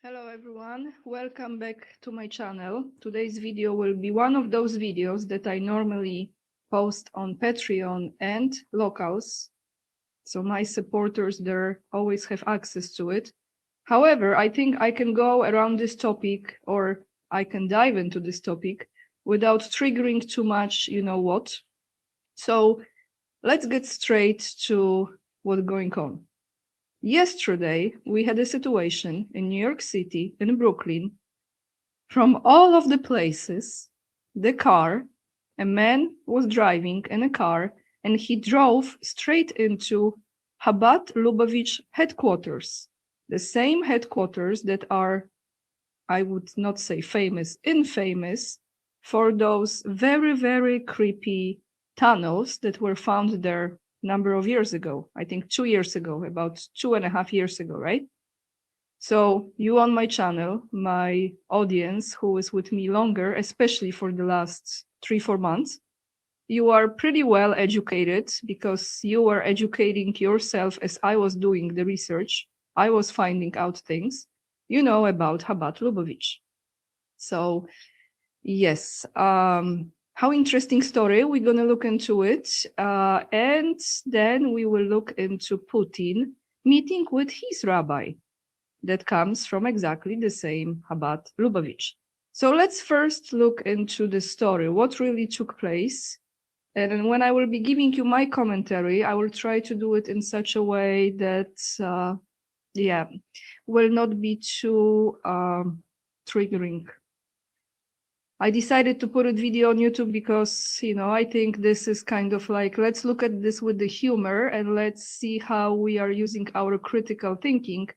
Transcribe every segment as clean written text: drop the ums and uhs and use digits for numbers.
Hello everyone, welcome back to my channel. Today's video will be one of those videos that I normally post on Patreon and Locals, so my supporters there always have access to it. However, I think I can go around this topic, or I can dive into this topic without triggering too much, you know what. So let's get straight to what's going on. Yesterday, we had a situation in New York City, in Brooklyn. From all of the places, a man was driving in a car and he drove straight into Chabad Lubavitch headquarters, the same headquarters that are, I would not say famous, infamous for those very, very creepy tunnels that were found there number of years ago, I think 2 years ago, about 2.5 years ago, right? So you on my channel, my audience who is with me longer, especially for the last 3-4 months, you are pretty well educated because you were educating yourself as I was doing the research. I was finding out things, you know, about Chabad Lubavitch. So yes, how interesting story. We're going to look into it. And then we will look into Putin meeting with his rabbi that comes from exactly the same Chabad Lubavitch. So let's first look into the story, what really took place. And when I will be giving you my commentary, I will try to do it in such a way that, will not be too triggering. I decided to put a video on YouTube because, you know, I think this is kind of like, let's look at this with the humor and let's see how we are using our critical thinking,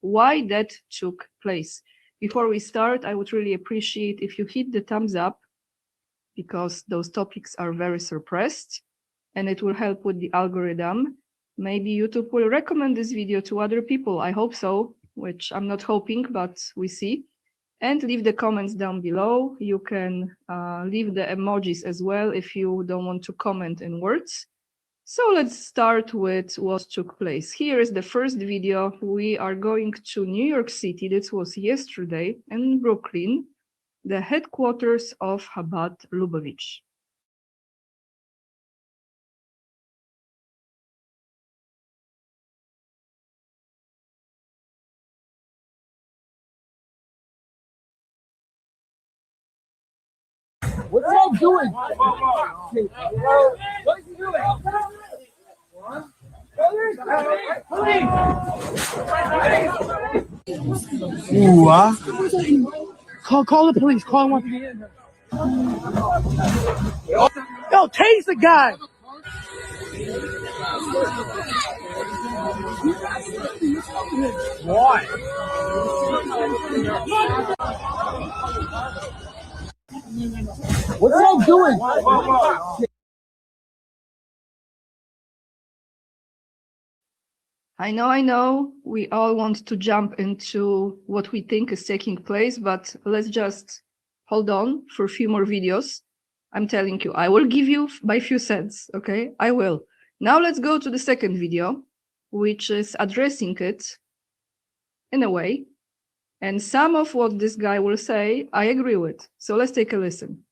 why that took place. Before we start, I would really appreciate if you hit the thumbs up because those topics are very suppressed and it will help with the algorithm. Maybe YouTube will recommend this video to other people. I hope so, which I'm not hoping, but we see. And leave the comments down below. You can leave the emojis as well if you don't want to comment in words. So let's start with what took place. Here is the first video. We are going to New York City. This was yesterday in Brooklyn, the headquarters of Chabad Lubavitch. What's y'all doing? What are you doing? Call the police. Call him. Yo, tase the guy. Why? What's y'all doing? I know, we all want to jump into what we think is taking place, but let's just hold on for a few more videos. I'm telling you, I will give you my few cents, okay? I will. Now let's go to the second video, which is addressing it in a way. And some of what this guy will say, I agree with. So let's take a listen.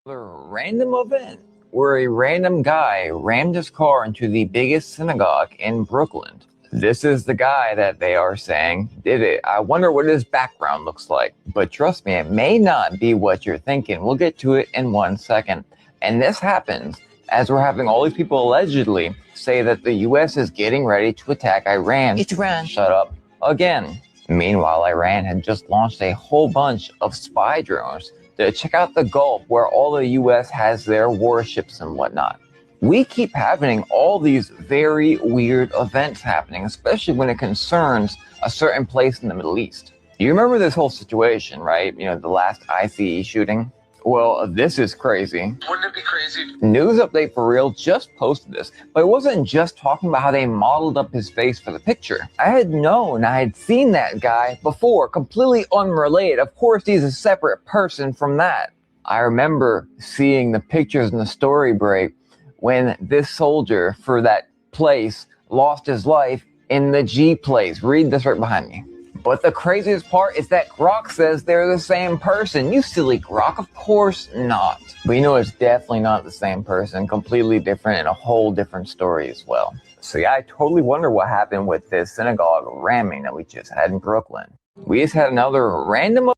A random event where a random guy rammed his car into the biggest synagogue in Brooklyn. This is the guy that they are saying did it. I wonder what his background looks like. But trust me, it may not be what you're thinking. We'll get to it in 1 second. And this happens as we're having all these people allegedly say that the US is getting ready to attack Iran. It's Iran. Shut up. Again. Meanwhile, Iran had just launched a whole bunch of spy drones to check out the Gulf where all the US has their warships and whatnot. We keep having all these very weird events happening, especially when it concerns a certain place in the Middle East. You remember this whole situation, right? You know, the last ICE shooting? Well, this is crazy. Wouldn't it be crazy? News Update for Real just posted this, but it wasn't just talking about how they modeled up his face for the picture. I had seen that guy before, completely unrelated. Of course, he's a separate person from that. I remember seeing the pictures in the story break when this soldier for that place lost his life in the G place. Read this right behind me. But the craziest part is that Grok says they're the same person. You silly Grok, of course not. But you know it's definitely not the same person, completely different and a whole different story as well. So yeah, I totally wonder what happened with this synagogue ramming that we just had in Brooklyn. We just had another random...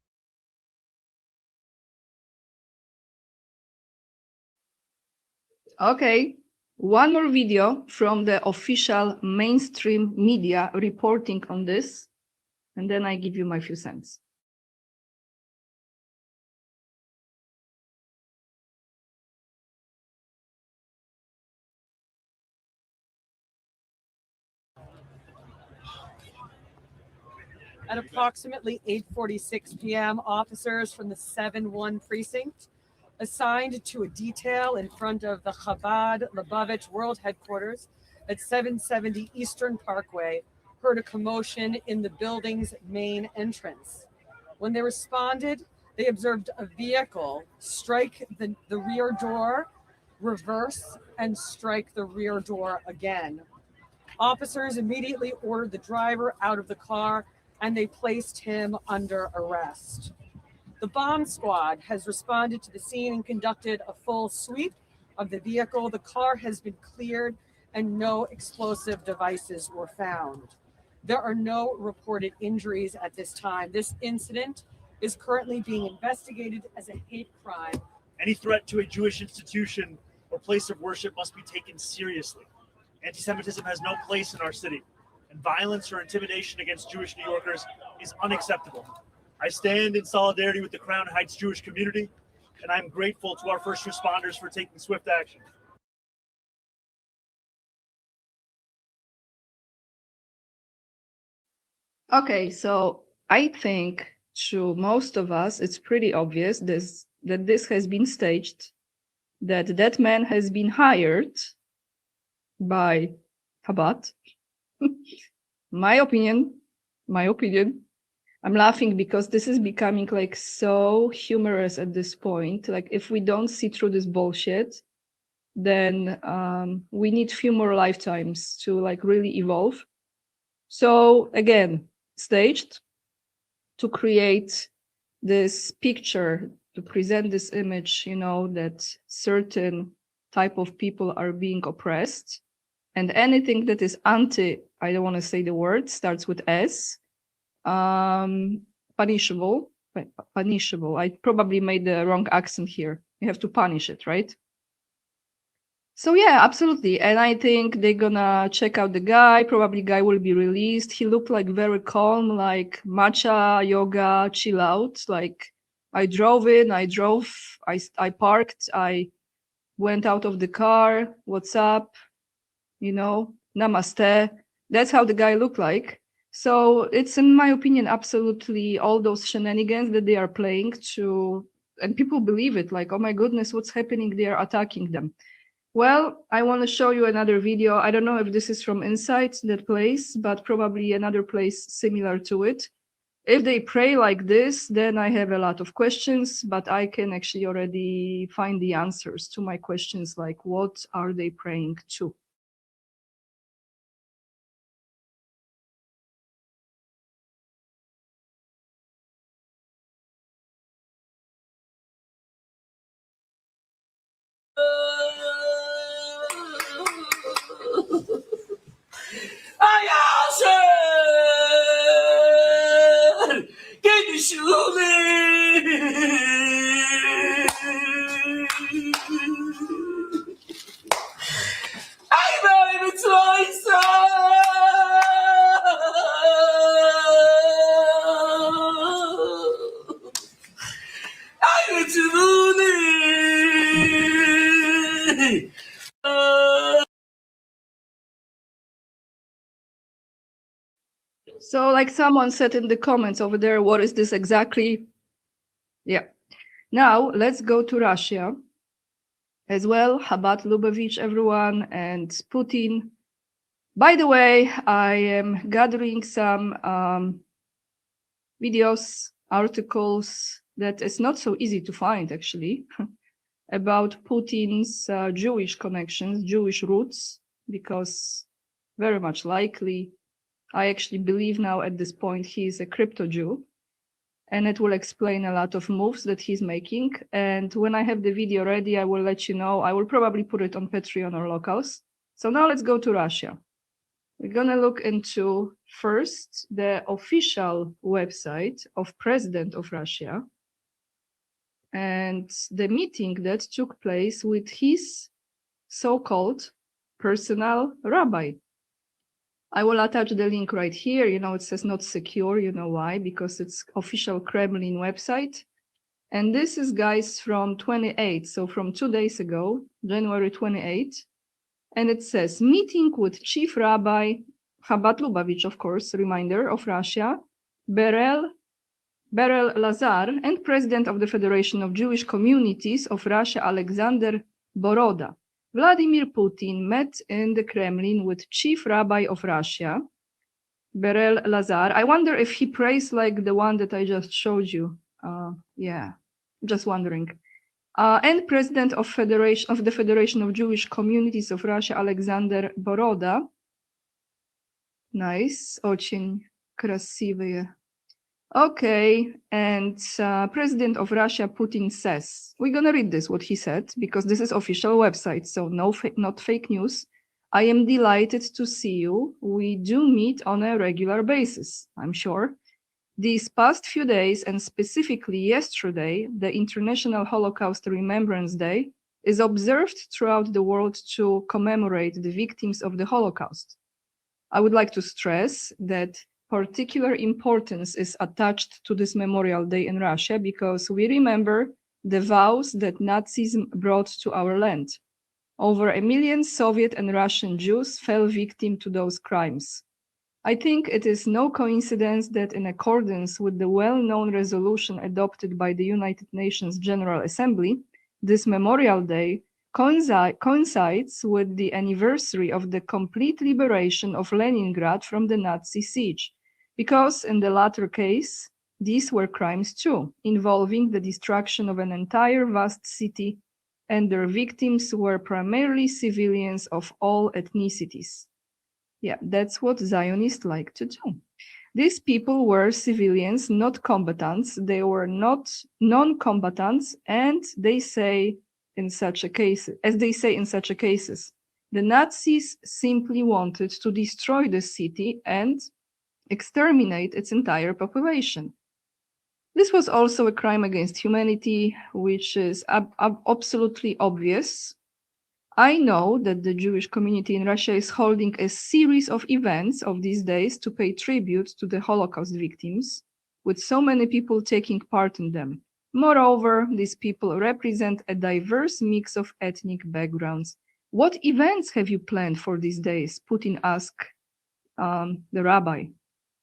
Okay, one more video from the official mainstream media reporting on this, and then I give you my few cents. At approximately 8:46 p.m., officers from the 7-1 precinct assigned to a detail in front of the Chabad Lubavitch World Headquarters at 770 Eastern Parkway heard a commotion in the building's main entrance. When they responded, they observed a vehicle strike the rear door, reverse, and strike the rear door again. Officers immediately ordered the driver out of the car and they placed him under arrest. The bomb squad has responded to the scene and conducted a full sweep of the vehicle. The car has been cleared and no explosive devices were found. There are no reported injuries at this time. This incident is currently being investigated as a hate crime. Any threat to a Jewish institution or place of worship must be taken seriously. Anti-Semitism has no place in our city, and violence or intimidation against Jewish New Yorkers is unacceptable. I stand in solidarity with the Crown Heights Jewish community, and I'm grateful to our first responders for taking swift action. Okay, so I think to most of us, it's pretty obvious that this has been staged, that that man has been hired by Chabad. My opinion. I'm laughing because this is becoming like so humorous at this point. Like if we don't see through this bullshit, then we need few more lifetimes to like really evolve. So again, staged to create this picture, to present this image, you know, that certain type of people are being oppressed, and anything that is anti, I don't want to say the word, starts with S, punishable. I probably made the wrong accent here. You have to punish it, right? So yeah, absolutely. And I think they're gonna check out the guy. Probably guy will be released. He looked like very calm, like matcha, yoga, chill out. Like I drove in, I parked, I went out of the car. What's up? You know, namaste. That's how the guy looked like. So it's, in my opinion, absolutely all those shenanigans that they are playing to, and people believe it, like, oh my goodness, what's happening? They are attacking them. Well, I want to show you another video. I don't know if this is from inside that place, but probably another place similar to it. If they pray like this, then I have a lot of questions, but I can actually already find the answers to my questions, like what are they praying to? So like someone said in the comments over there, what is this exactly? Yeah. Now let's go to Russia as well. Chabad Lubavitch, everyone, and Putin. By the way, I am gathering some videos, articles that is not so easy to find actually about Putin's Jewish connections, Jewish roots, because very much likely, I actually believe now at this point he is a crypto Jew, and it will explain a lot of moves that he's making. And when I have the video ready, I will let you know. I will probably put it on Patreon or Locals. So now let's go to Russia. We're going to look into first the official website of President of Russia and the meeting that took place with his so-called personal rabbi. I will attach the link right here. You know, it says not secure. You know why? Because it's official Kremlin website. And this is, guys, from 28. So from 2 days ago, January 28. And it says, meeting with Chief Rabbi, Chabad Lubavitch, of course, reminder of Russia, Berel Lazar, and President of the Federation of Jewish Communities of Russia, Alexander Boroda. Vladimir Putin met in the Kremlin with Chief Rabbi of Russia, Berel Lazar. I wonder if he prays like the one that I just showed you. Yeah, just wondering. And President of the Federation of Jewish Communities of Russia, Alexander Boroda. Nice, очень красивые. Okay, and President of Russia, Putin says, we're gonna read this, what he said, because this is official website, so not fake news. I am delighted to see you. We do meet on a regular basis, I'm sure. These past few days, and specifically yesterday, the International Holocaust Remembrance Day, is observed throughout the world to commemorate the victims of the Holocaust. I would like to stress that particular importance is attached to this Memorial Day in Russia because we remember the vows that Nazism brought to our land. Over 1 million Soviet and Russian Jews fell victim to those crimes. I think it is no coincidence that in accordance with the well-known resolution adopted by the United Nations General Assembly, this Memorial Day coincides with the anniversary of the complete liberation of Leningrad from the Nazi siege, because in the latter case, these were crimes too, involving the destruction of an entire vast city, and their victims were primarily civilians of all ethnicities. Yeah, that's what Zionists like to do. These people were civilians, not combatants. They were not non-combatants, and they say in such a case, as they say in such a cases, the Nazis simply wanted to destroy the city and exterminate its entire population. This was also a crime against humanity, which is absolutely obvious. I know that the Jewish community in Russia is holding a series of events of these days to pay tribute to the Holocaust victims, with so many people taking part in them. Moreover, these people represent a diverse mix of ethnic backgrounds. What events have you planned for these days? Putin asked the rabbi.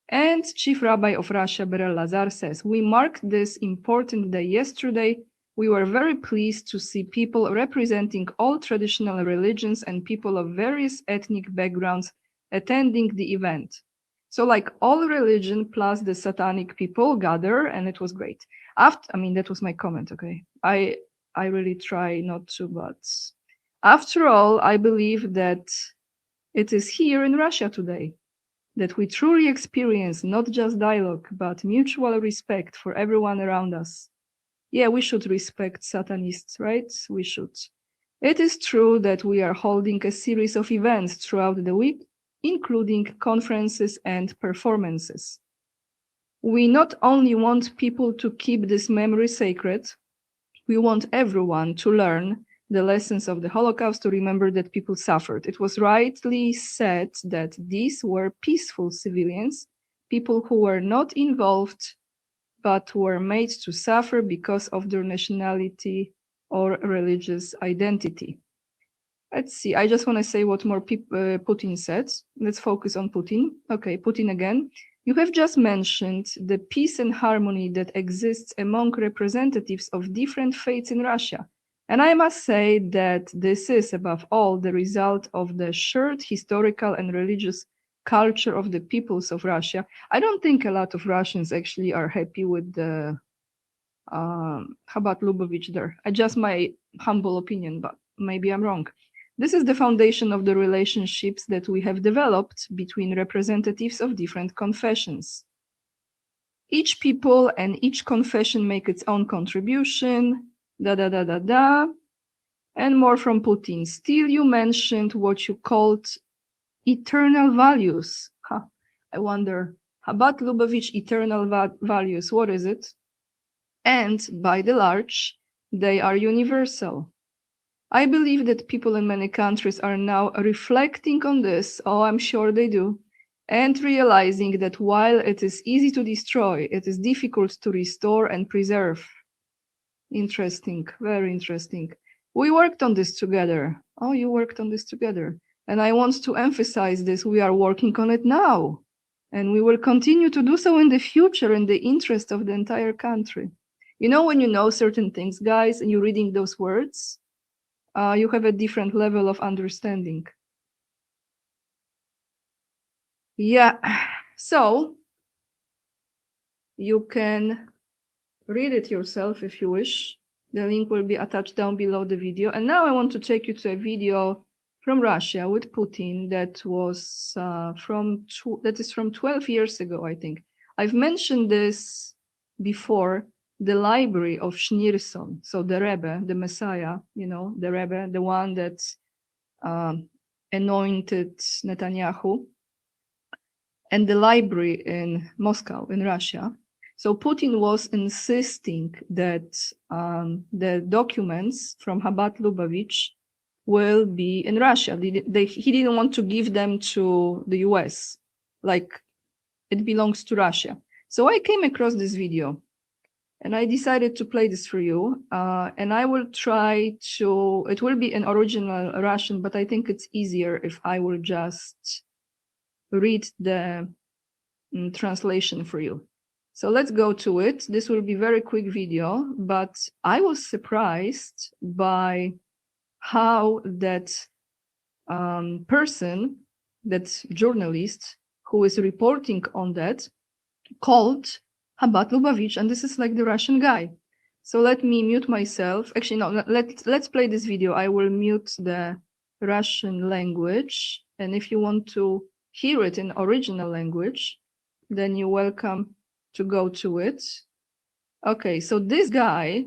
And Chief Rabbi of Russia, Berel Lazar, says, we marked this important day yesterday. We were very pleased to see people representing all traditional religions and people of various ethnic backgrounds attending the event. So like all religion plus the satanic people gather, and it was great. That was my comment, okay? I really try not to, but after all, I believe that it is here in Russia today that we truly experience not just dialogue, but mutual respect for everyone around us. Yeah, we should respect Satanists, right? We should. It is true that we are holding a series of events throughout the week, including conferences and performances. We not only want people to keep this memory sacred, we want everyone to learn the lessons of the Holocaust, to remember that people suffered. It was rightly said that these were peaceful civilians, people who were not involved, but were made to suffer because of their nationality or religious identity. Let's see, I just want to say what more Putin said. Let's focus on Putin. Okay, Putin again. You have just mentioned the peace and harmony that exists among representatives of different faiths in Russia. And I must say that this is, above all, the result of the shared historical and religious culture of the peoples of Russia. I don't think a lot of Russians actually are happy with the Chabad Lubavitch there. Just my humble opinion, but maybe I'm wrong. This is the foundation of the relationships that we have developed between representatives of different confessions. Each people and each confession make its own contribution, and more from Putin. Still, you mentioned what you called eternal values. I wonder, Chabad Lubavitch eternal values, what is it? And by and large, they are universal. I believe that people in many countries are now reflecting on this, I'm sure they do, and realizing that while it is easy to destroy, it is difficult to restore and preserve. Interesting, very interesting. We worked on this together. Oh, you worked on this together. And I want to emphasize this, we are working on it now. And we will continue to do so in the future in the interest of the entire country. You know, when you know certain things, guys, and you're reading those words, you have a different level of understanding. Yeah, so you can read it yourself if you wish. The link will be attached down below the video. And now I want to take you to a video from Russia with Putin that was from 12 years ago, I think. I've mentioned this before, the library of Schneerson, so the Rebbe, the Messiah, you know, the Rebbe, the one that anointed Netanyahu, and the library in Moscow, in Russia. So Putin was insisting that the documents from Chabad Lubavitch will be in Russia. He didn't want to give them to the US, like it belongs to Russia. So I came across this video and I decided to play this for you. And I will try to, it will be in original Russian, but I think it's easier if I will just read the translation for you. So let's go to it. This will be a very quick video, but I was surprised by how that person, that journalist who is reporting on that, called Chabad Lubavitch, and this is like the Russian guy. So let me mute myself. Actually, no, let's play this video. I will mute the Russian language, and if you want to hear it in original language, then you're welcome to go to it. Okay, so this guy,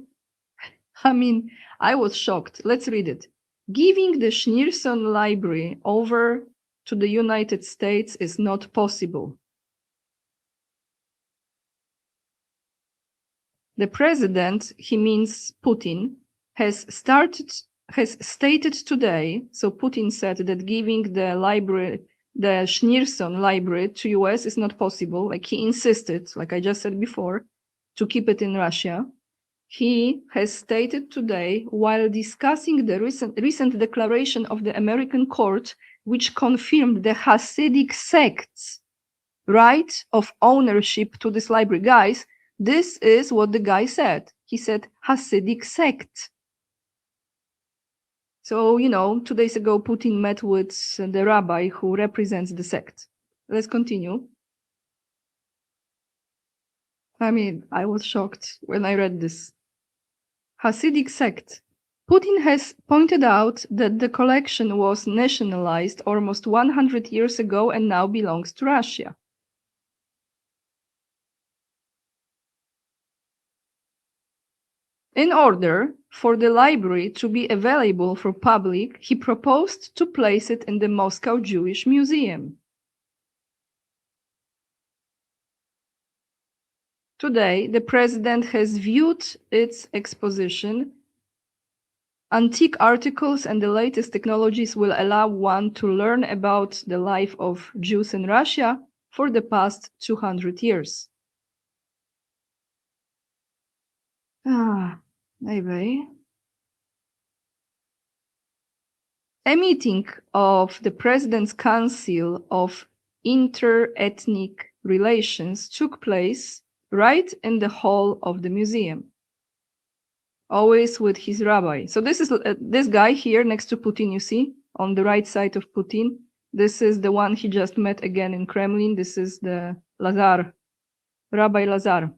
I mean, I was shocked. Let's read it. Giving the Schneerson library over to the United States is not possible. The president, he means Putin, has stated today, so Putin said that giving the library, the Schneerson library to US is not possible. Like he insisted, like I just said before, to keep it in Russia. He has stated today, while discussing the recent declaration of the American court, which confirmed the Hasidic sect's right of ownership to this library. Guys, this is what the guy said. He said Hasidic sect. So, you know, 2 days ago, Putin met with the rabbi who represents the sect. Let's continue. I mean, I was shocked when I read this. Hasidic sect. Putin has pointed out that the collection was nationalized almost 100 years ago and now belongs to Russia. In order for the library to be available for public, he proposed to place it in the Moscow Jewish Museum. Today, the president has viewed its exposition. Antique articles and the latest technologies will allow one to learn about the life of Jews in Russia for the past 200 years. Maybe. A meeting of the President's Council of Inter-Ethnic relations took place right in the hall of the museum, always with his rabbi. So this is this guy here next to Putin, you see, on the right side of Putin. This is the one he just met again in Kremlin. This is the Lazar, Rabbi Lazar.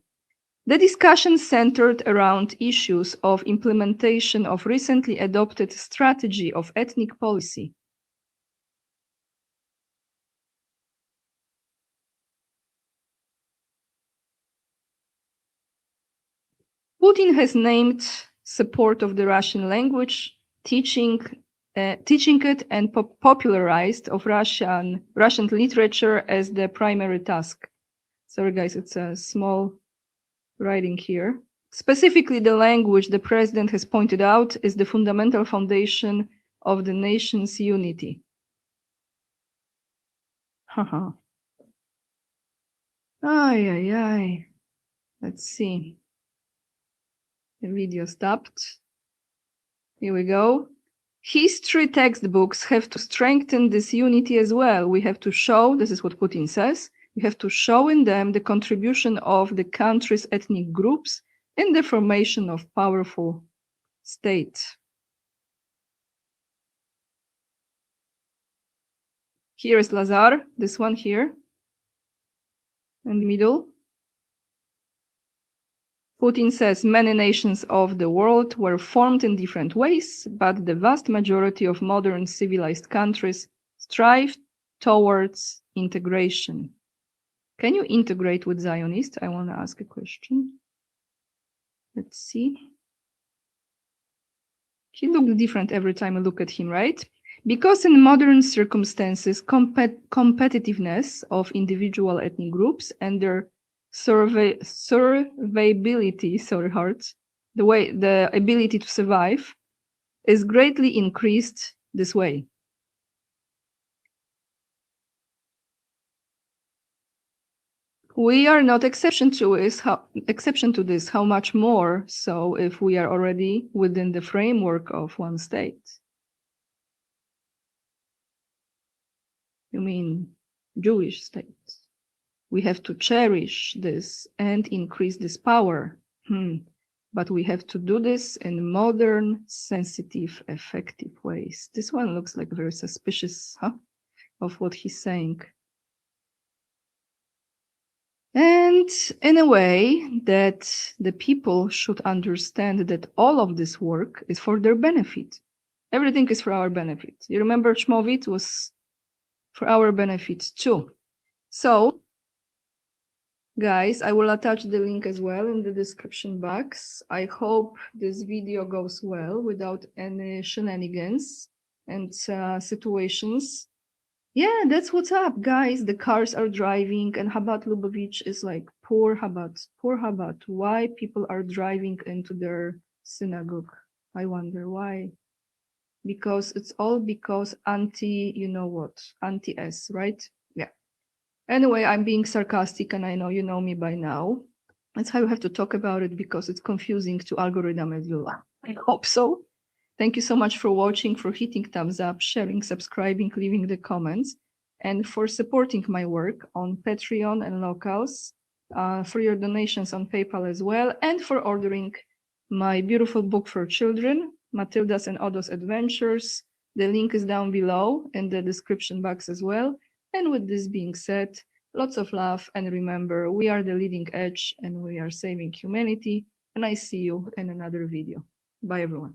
The discussion centered around issues of implementation of recently adopted strategy of ethnic policy. Putin has named support of the Russian language, teaching it and popularized of Russian literature as the primary task. Sorry, guys, it's a small writing here. Specifically, the language the president has pointed out is the fundamental foundation of the nation's unity. Haha. Ay, ay, ay. Let's see. The video stopped. Here we go. History textbooks have to strengthen this unity as well. We have to show, this is what Putin says, we have to show in them the contribution of the country's ethnic groups in the formation of powerful state. Here is Lazar, this one here, in the middle. Putin says many nations of the world were formed in different ways, but the vast majority of modern civilized countries strive towards integration. Can you integrate with Zionists? I want to ask a question. Let's see. He looked different every time I look at him, right? Because in modern circumstances, competitiveness of individual ethnic groups and their survivability, the ability to survive is greatly increased this way. We are not exception to this, how much more so if we are already within the framework of one state. You mean Jewish states? We have to cherish this and increase this power. But we have to do this in modern, sensitive, effective ways. This one looks like very suspicious, of what he's saying. And in a way that the people should understand that all of this work is for their benefit. Everything is for our benefit. You remember Shmovit was for our benefit too. So, guys, I will attach the link as well in the description box. I hope this video goes well without any shenanigans and situations. Yeah, that's what's up, guys. The cars are driving and Chabad Lubavitch is like, poor Chabad, poor Chabad. Why people are driving into their synagogue? I wonder why. Because it's all because anti, you know what, anti-S, right? Yeah. Anyway, I'm being sarcastic and I know you know me by now. That's how you have to talk about it because it's confusing to algorithm as well. I hope so. Thank you so much for watching, for hitting thumbs up, sharing, subscribing, leaving the comments, and for supporting my work on Patreon and Locals, for your donations on PayPal as well, and for ordering my beautiful book for children, Matilda's and Odo's Adventures. The link is down below in the description box as well. And with this being said, lots of love, and remember, we are the leading edge and we are saving humanity. And I see you in another video. Bye, everyone.